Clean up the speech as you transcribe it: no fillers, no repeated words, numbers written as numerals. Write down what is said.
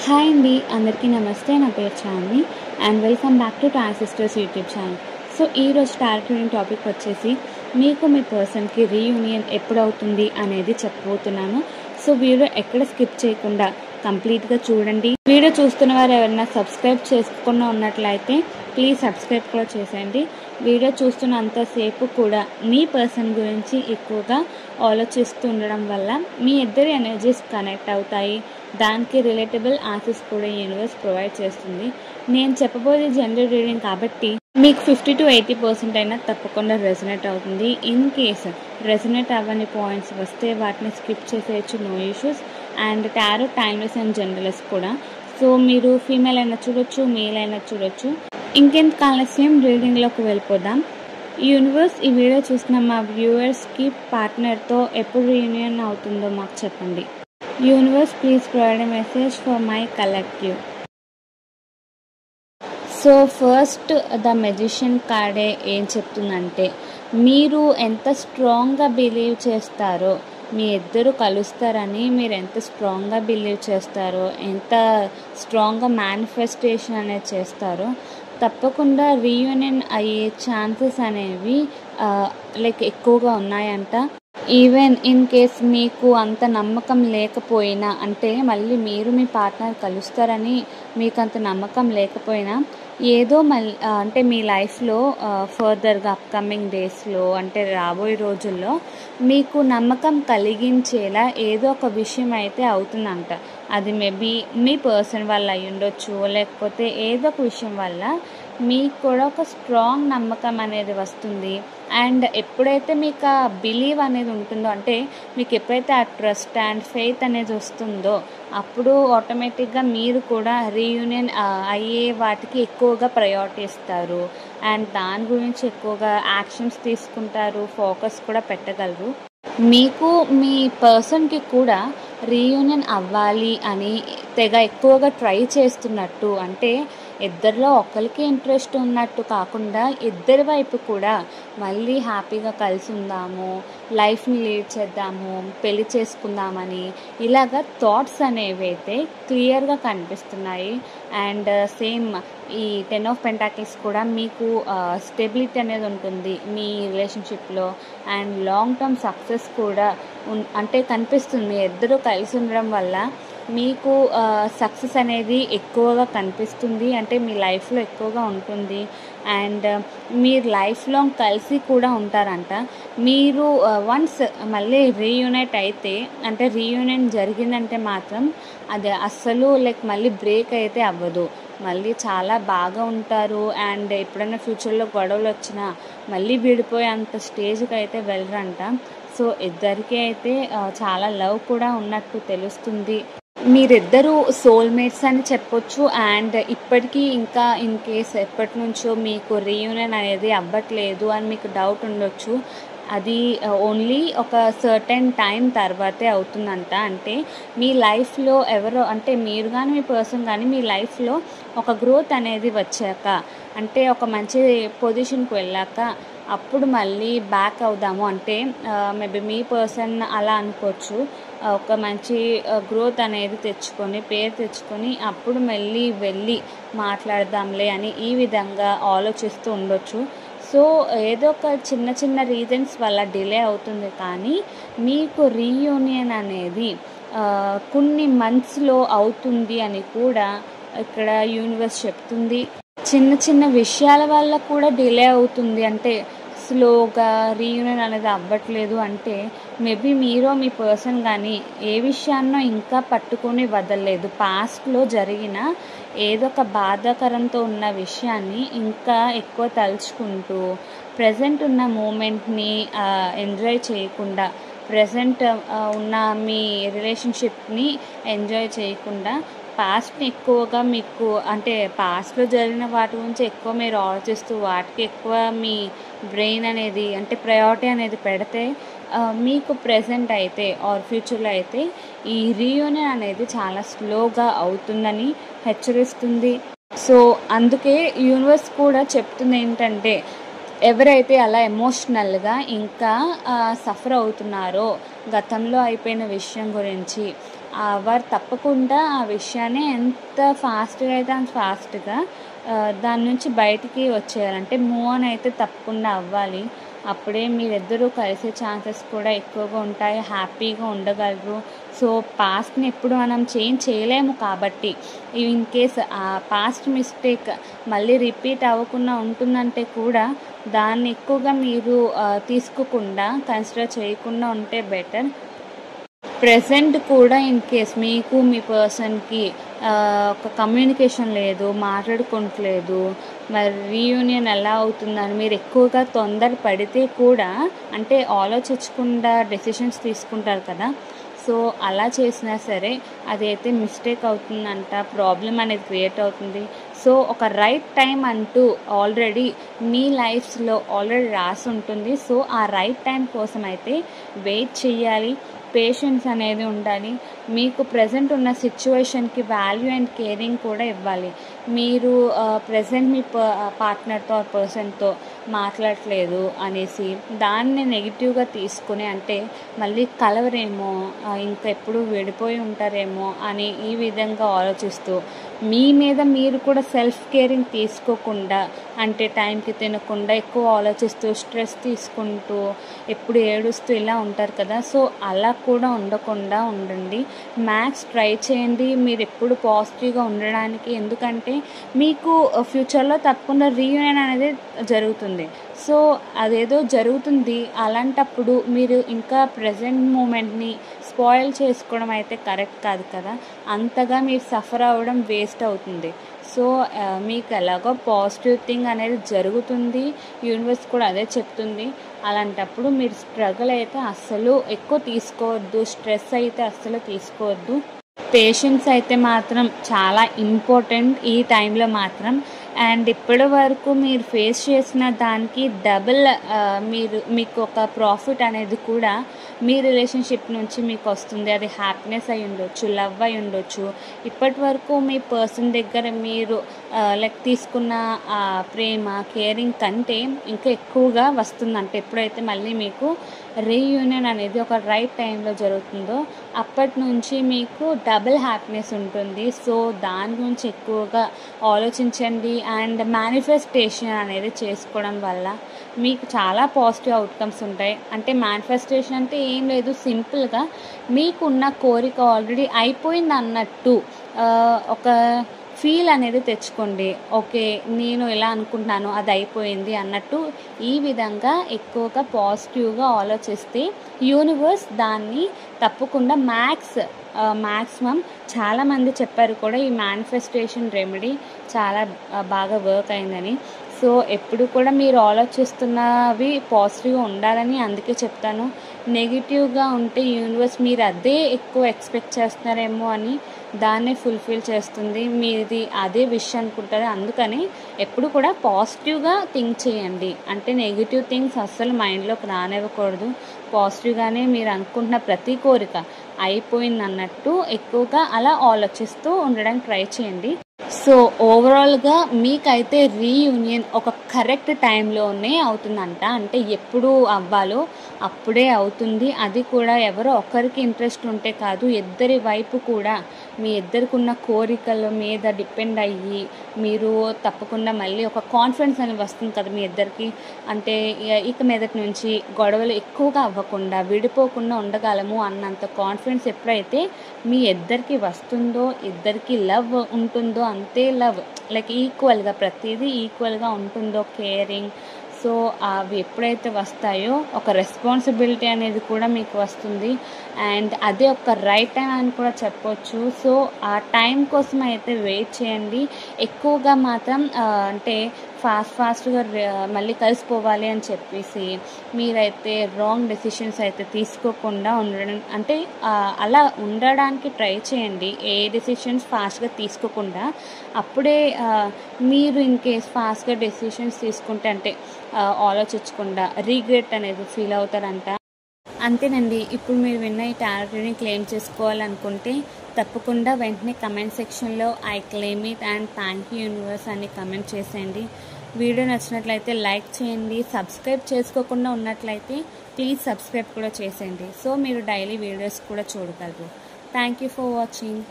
Hi అండి, అందరికీ నమస్తే. నా పేరు Chandi and welcome back to transistors YouTube channel. So ఈరోజు టార్గెట్ రీడింగ్ టాపిక్ వచ్చేసి మీకు మీ పర్సన్కి రీయూనియన్ ఎప్పుడు అవుతుంది అనేది చెప్పబోతున్నాను. సో వీడియో ఎక్కడ స్కిప్ చేయకుండా కంప్లీట్గా చూడండి. వీడియో చూస్తున్న వారు ఎవరైనా సబ్స్క్రైబ్ చేసుకున్న ఉన్నట్లయితే ప్లీజ్ సబ్స్క్రైబ్ కూడా చేసేయండి. వీడియో చూస్తున్నంతసేపు కూడా మీ పర్సన్ గురించి ఎక్కువగా ఆలోచిస్తూ ఉండడం వల్ల మీ ఇద్దరి ఎనర్జీస్ కనెక్ట్ అవుతాయి. దానికి రిలేటబుల్ ఆన్సర్స్ కూడా యూనివర్స్ ప్రొవైడ్ చేస్తుంది. నేను చెప్పబోయే జనరల్ రీడింగ్ కాబట్టి మీకు 50 to 80% అయినా తప్పకుండా రెజొనేట్ అవుతుంది. ఇన్ కేస్ రెజొనేట్ అవ్వని పాయింట్స్ వస్తే వాటిని స్కిప్ చేసేయచ్చు, no issues. And tarot timeless and generals కూడా. సో మీరు ఫీమేల్ అయినా చూడొచ్చు, మేల్ అయినా చూడొచ్చు. ఇంకెంత ఆలస్యం రీడింగ్లోకి వెళ్ళిపోదాం. యూనివర్స్ ఈ వీడియో చూసిన మా వ్యూవర్స్కి పార్ట్నర్తో ఎప్పుడు రీయూనియన్ అవుతుందో మాకు చెప్పండి. Universe please provide a message for my collective. So first the magician కార్డే ఏం చెప్తుందంటే, మీరు ఎంత స్ట్రాంగ్గా బిలీవ్ చేస్తారో, మీ ఇద్దరు కలుస్తారని మీరు ఎంత స్ట్రాంగ్గా బిలీవ్ చేస్తారో, ఎంత స్ట్రాంగ్గా మేనిఫెస్టేషన్ అనేది చేస్తారో, తప్పకుండా రీయూనియన్ అయ్యే ఛాన్సెస్ అనేవి ఎక్కువగా ఉన్నాయంట. ఈవెన్ ఇన్ కేస్ మీకు అంత నమ్మకం లేకపోయినా, అంటే మళ్ళీ మీరు మీ పార్ట్నర్ కలుస్తారని మీకు అంత నమ్మకం లేకపోయినా, ఏదో అంటే మీ లైఫ్లో ఫర్దర్గా అప్కమింగ్ డేస్లో, అంటే రాబోయే రోజుల్లో మీకు నమ్మకం కలిగించేలా ఏదో ఒక విషయం అయితే అవుతుందంట. అది మేబీ మీ పర్సన్ వల్ల అయి ఉండొచ్చు, లేకపోతే ఏదో ఒక విషయం వల్ల మీకు కూడా ఒక స్ట్రాంగ్ నమ్మకం అనేది వస్తుంది. అండ్ ఎప్పుడైతే మీకు ఆ బిలీవ్ అనేది ఉంటుందో, అంటే మీకు ఎప్పుడైతే ఆ ట్రస్ట్ అండ్ ఫెయిత్ అనేది వస్తుందో, అప్పుడు ఆటోమేటిక్గా మీరు కూడా రీయూనియన్ అయ్యే వాటికి ఎక్కువగా ప్రయారిటీ ఇస్తారు. అండ్ దాని గురించి ఎక్కువగా యాక్షన్స్ తీసుకుంటారు, ఫోకస్ కూడా పెట్టగలరు. మీకు మీ పర్సన్కి కూడా రీయూనియన్ అవ్వాలి అని తెగ ఎక్కువగా ట్రై చేస్తున్నట్టు, అంటే ఇద్దరిలో ఒకరికి ఇంట్రెస్ట్ ఉన్నట్టు కాకుండా ఇద్దరి వైపు కూడా మళ్ళీ హ్యాపీగా కలిసి ఉందాము, లైఫ్ని లీడ్ చేద్దాము, పెళ్లి చేసుకుందామని ఇలాగా థాట్స్ అనేవి అయితే క్లియర్గా కనిపిస్తున్నాయి. అండ్ సేమ్ ఈ 10 of Pentacles కూడా మీకు స్టెబిలిటీ అనేది ఉంటుంది మీ రిలేషన్షిప్లో. అండ్ లాంగ్ టర్మ్ సక్సెస్ కూడా అంటే కనిపిస్తుంది. మీ ఇద్దరు కలిసి ఉండడం వల్ల మీకు సక్సెస్ అనేది ఎక్కువగా కనిపిస్తుంది, అంటే మీ లైఫ్లో ఎక్కువగా ఉంటుంది. అండ్ మీరు లైఫ్ లాంగ్ కలిసి కూడా ఉంటారంట. మీరు వన్స్ మళ్ళీ రీయూనైట్ అయితే, అంటే రీయూనియన్ జరిగిందంటే మాత్రం అది అస్సలు మళ్ళీ బ్రేక్ అయితే అవ్వదు, మళ్ళీ చాలా బాగా ఉంటారు. అండ్ ఎప్పుడైనా ఫ్యూచర్లో గొడవలు వచ్చినా మళ్ళీ విడిపోయే అంత స్టేజ్కి అయితే వెళ్ళరంట. సో ఇద్దరికీ అయితే చాలా లవ్ కూడా ఉన్నట్టు తెలుస్తుంది. మీరిద్దరూ సోల్మేట్స్ అని చెప్పొచ్చు. అండ్ ఇప్పటికీ ఇంకా ఇన్ కేస్ ఎప్పటి నుంచో మీకు రీయూనియన్ అనేది అవ్వట్లేదు అని మీకు డౌట్ ఉండొచ్చు. అది ఓన్లీ ఒక సర్టెన్ టైం తర్వాతే అవుతుందంట. అంటే మీ లైఫ్లో ఎవరో, అంటే మీరు కానీ మీ పర్సన్ కానీ మీ లైఫ్లో ఒక గ్రోత్ అనేది వచ్చాక, అంటే ఒక మంచి పొజిషన్కి వెళ్ళాక అప్పుడు మళ్ళీ బ్యాక్ అవుదాము. అంటే మేబీ మీ పర్సన్ అలా అనుకోవచ్చు, ఒక మంచి గ్రోత్ అనేది తెచ్చుకొని, పేరు తెచ్చుకొని అప్పుడు మళ్ళీ వెళ్ళి మాట్లాడదాంలే అని ఈ విధంగా ఆలోచిస్తూ ఉండొచ్చు. సో ఏదో ఒక చిన్న చిన్న రీజన్స్ వల్ల డిలే అవుతుంది, కానీ మీకు రీయూనియన్ అనేది కొన్ని మంత్స్లో అవుతుంది అని కూడా ఇక్కడ యూనివర్స్ చెప్తుంది. చిన్న చిన్న విషయాల వల్ల కూడా డిలే అవుతుంది, అంటే స్లోగా రీయూనియన్ అనేది అవ్వట్లేదు అంటే మేబీ మీరు మీ పర్సన్ కానీ ఏ విషయాన్నో ఇంకా పట్టుకొని వదలలేదు. పాస్ట్లో జరిగిన ఏదో ఒక బాధాకరంతో ఉన్న విషయాన్ని ఇంకా ఎక్కువ తలుచుకుంటూ ప్రజెంట్ ఉన్న మూమెంట్ని ఎంజాయ్ చేయకుండా, ప్రజెంట్ ఉన్న మీ రిలేషన్షిప్ని ఎంజాయ్ చేయకుండా పాస్ట్ని ఎక్కువగా మీకు, అంటే పాస్ట్లో జరిగిన వాటి గురించి ఎక్కువ మీరు ఆలోచిస్తూ వాటికి ఎక్కువ మీ బ్రెయిన్ అనేది, అంటే ప్రయారిటీ అనేది పెడితే మీకు ప్రెజెంట్ అయితే ఆర్ ఫ్యూచర్లో అయితే ఈ రీయూనియన్ అనేది చాలా స్లోగా అవుతుందని హెచ్చరిస్తుంది. సో అందుకే యూనివర్స్ కూడా చెప్తుంది ఏంటంటే, ఎవరైతే అలా ఎమోషనల్గా ఇంకా సఫర్ అవుతున్నారో గతంలో అయిపోయిన విషయం గురించి, వారు తప్పకుండా ఆ విషయాన్ని ఎంత ఫాస్ట్గా అయితే అంత ఫాస్ట్గా దాని నుంచి బయటికి వచ్చేయాలంటే మూవ్ ఆన్ అయితే తప్పకుండా అవ్వాలి. అప్పుడే మీరిద్దరూ కలిసే ఛాన్సెస్ కూడా ఎక్కువగా ఉంటాయి, హ్యాపీగా ఉండగలరు. సో పాస్ట్ని ఎప్పుడు మనం చేంజ్ చేయలేము కాబట్టి ఇన్ కేస్ ఆ పాస్ట్ మిస్టేక్ మళ్ళీ రిపీట్ అవ్వకుండా ఉంటుందంటే కూడా దాన్ని ఎక్కువగా మీరు తీసుకోకుండా కన్సిడర్ చేయకుండా ఉంటే బెటర్. ప్రెజెంట్ కూడా ఇన్ కేస్ మీకు మీ పర్సన్కి ఒక కమ్యూనికేషన్ లేదు, మాట్లాడుకోవట్లేదు, మరి రీయూనియన్ ఎలా అవుతుందని మీరు ఎక్కువగా తొందర పడితే కూడా అంటే ఆలోచించకుండా డెసిషన్స్ తీసుకుంటారు కదా. సో అలా చేసినా సరే అదైతే మిస్టేక్ అవుతుందంట, ప్రాబ్లం అనేది క్రియేట్ అవుతుంది. సో ఒక రైట్ టైం అంటూ ఆల్రెడీ మీ లైఫ్స్లో ఆల్రెడీ రాసి ఉంటుంది. సో ఆ రైట్ టైం కోసం అయితే వెయిట్ చేయాలి, పేషెన్స్ అనేది ఉండాలి. మీకు ప్రజెంట్ ఉన్న సిచ్యువేషన్కి వాల్యూ అండ్ కేరింగ్ కూడా ఇవ్వాలి. మీరు ప్రజెంట్ మీ పార్ట్నర్తో పర్సన్తో మాట్లాడట్లేదు అనేసి దాన్ని నెగిటివ్గా తీసుకుని అంటే మళ్ళీ కలవరేమో, ఇంకా ఎప్పుడు విడిపోయి ఉంటారేమో అని ఈ విధంగా ఆలోచిస్తూ మీ మీద మీరు కూడా సెల్ఫ్ కేరింగ్ తీసుకోకుండా అంటే టైంకి తినకుండా ఎక్కువ ఆలోచిస్తూ స్ట్రెస్ తీసుకుంటూ ఎప్పుడు ఏడుస్తూ ఇలా ఉంటారు కదా. సో అలా కూడా ఉండకుండా ఉండండి. మ్యాక్స్ ట్రై చేయండి మీరు ఎప్పుడు పాజిటివ్గా ఉండడానికి. ఎందుకంటే మీకు ఫ్యూచర్లో తప్పకుండా రీయూనియన్ అనేది జరుగుతుంది. సో అదేదో జరుగుతుంది, అలాంటప్పుడు మీరు ఇంకా ప్రజెంట్ మూమెంట్ని స్పాయిల్ చేసుకోవడం అయితే కరెక్ట్ కాదు కదా. అంతగా మీరు సఫర్ అవ్వడం వేస్ట్ అవుతుంది. సో మీకు ఎలాగో పాజిటివ్ థింగ్ అనేది జరుగుతుంది, యూనివర్స్ కూడా అదే చెప్తుంది. అలాంటప్పుడు మీరు స్ట్రగుల్ అయితే అస్సలు ఎక్కువ తీసుకోవద్దు, స్ట్రెస్ అయితే అస్సలు తీసుకోవద్దు. పేషెన్స్ అయితే మాత్రం చాలా ఇంపార్టెంట్ ఈ టైంలో మాత్రం. అండ్ ఇప్పటి వరకు మీరు ఫేస్ చేసిన దానికి డబుల్ మీకు ఒక ప్రాఫిట్ అనేది కూడా మీ రిలేషన్షిప్ నుంచి మీకు వస్తుంది. అది హ్యాపీనెస్ అయి ఉండొచ్చు, లవ్ అయి ఉండొచ్చు. ఇప్పటి వరకు మీ పర్సన్ దగ్గర మీరు తీసుకున్న ప్రేమ కేరింగ్ కంటే ఇంకా ఎక్కువగా వస్తుందంటే ఎప్పుడైతే మళ్ళీ మీకు రీయూనియన్ అనేది ఒక రైట్ టైంలో జరుగుతుందో అప్పటి నుంచి మీకు డబుల్ హ్యాపీనెస్ ఉంటుంది. సో దాని గురించి ఎక్కువగా ఆలోచించండి. అండ్ మేనిఫెస్టేషన్ అనేది చేసుకోవడం వల్ల మీకు చాలా పాజిటివ్ అవుట్కమ్స్ ఉంటాయి. అంటే మేనిఫెస్టేషన్ అంటే ఏం లేదు, సింపుల్గా మీకున్న కోరిక ఆల్రెడీ అయిపోయింది అన్నట్టు ఒక ఫీల్ అనేది తెచ్చుకోండి. ఓకే నేను ఎలా అనుకుంటున్నాను అది అయిపోయింది అన్నట్టు ఈ విధంగా ఎక్కువగా పాజిటివ్గా ఆలోచిస్తే యూనివర్స్ దాన్ని తప్పకుండా మ్యాక్సిమం చాలామంది చెప్పారు కూడా ఈ మేనిఫెస్టేషన్ రెమెడీ చాలా బాగా వర్క్ అయిందని. సో ఎప్పుడు కూడా మీరు ఆలోచిస్తున్నవి పాజిటివ్గా ఉండాలని అందుకే చెప్తాను. నెగిటివ్గా ఉంటే యూనివర్స్ మీరు అదే ఎక్కువ ఎక్స్పెక్ట్ చేస్తున్నారేమో అని దాన్నే ఫుల్ఫిల్ చేస్తుంది, మీది అదే విష్ అనుకుంటుంది. అందుకని ఎప్పుడు కూడా పాజిటివ్గా థింక్ చేయండి. అంటే నెగిటివ్ థింగ్స్ అస్సలు మైండ్లోకి రానివ్వకూడదు. పాజిటివ్గానే మీరు అనుకుంటున్న ప్రతి కోరిక అయిపోయింది అన్నట్టు ఎక్కువగా అలా ఆలోచిస్తూ ఉండడానికి ట్రై చేయండి. సో ఓవరాల్గా మీకైతే రీయూనియన్ ఒక కరెక్ట్ టైంలోనే అవుతుందంట. అంటే ఎప్పుడు అవ్వాలో అప్పుడే అవుతుంది. అది కూడా ఎవరో ఒకరికి ఇంట్రెస్ట్ ఉంటే కాదు, ఇద్దరి వైపు కూడా మీ ఇద్దరికి ఉన్న కోరికల మీద డిపెండ్ అయ్యి మీరు తప్పకుండా మళ్ళీ ఒక కాన్ఫిడెన్స్ అనేది వస్తుంది కదా మీ ఇద్దరికి. అంటే ఇక మీదటి నుంచి గొడవలు ఎక్కువగా అవ్వకుండా విడిపోకుండా ఉండగలము అన్నంత కాన్ఫిడెన్స్ ఎప్పుడైతే మీ ఇద్దరికి వస్తుందో, ఇద్దరికి లవ్ ఉంటుందో, అంతే లవ్ ఈక్వల్గా ప్రతిదీ ఈక్వల్గా ఉంటుందో కేరింగ్. సో అవి ఎప్పుడైతే వస్తాయో ఒక రెస్పాన్సిబిలిటీ అనేది కూడా మీకు వస్తుంది. అండ్ అదే ఒక రైట్ టైం అని కూడా చెప్పొచ్చు. సో ఆ టైం కోసం అయితే వెయిట్ చేయండి. ఎక్కువగా మాత్రం అంటే ఫాస్ట్గా మళ్ళీ కలిసిపోవాలి అని చెప్పేసి మీరైతే రాంగ్ డెసిషన్స్ అయితే తీసుకోకుండా ఉండడం, అంటే అలా ఉండడానికి ట్రై చేయండి. ఏ డెసిషన్స్ ఫాస్ట్గా తీసుకోకుండా. అప్పుడే మీరు ఇన్ కేస్ ఫాస్ట్గా డెసిషన్స్ తీసుకుంటే అంటే ఆలోచించకుండా రీగ్రెట్ అనేది ఫీల్ అవుతారంట. అంతేనండి. ఇప్పుడు మీరు విన్న ఈ టారోట్ని క్లెయిమ్ చేసుకోవాలనుకుంటే తప్పకుండా వెంటనే కమెంట్ సెక్షన్లో I claim it and thank you universe అని కమెంట్ చేసేయండి. వీడియో నచ్చినట్లయితే లైక్ చేయండి. సబ్స్క్రైబ్ చేసుకోకుండా ఉన్నట్లయితే ప్లీజ్ సబ్స్క్రైబ్ కూడా చేసేయండి. సో మీరు డైలీ వీడియోస్ కూడా చూడగలరు. Thank you for watching.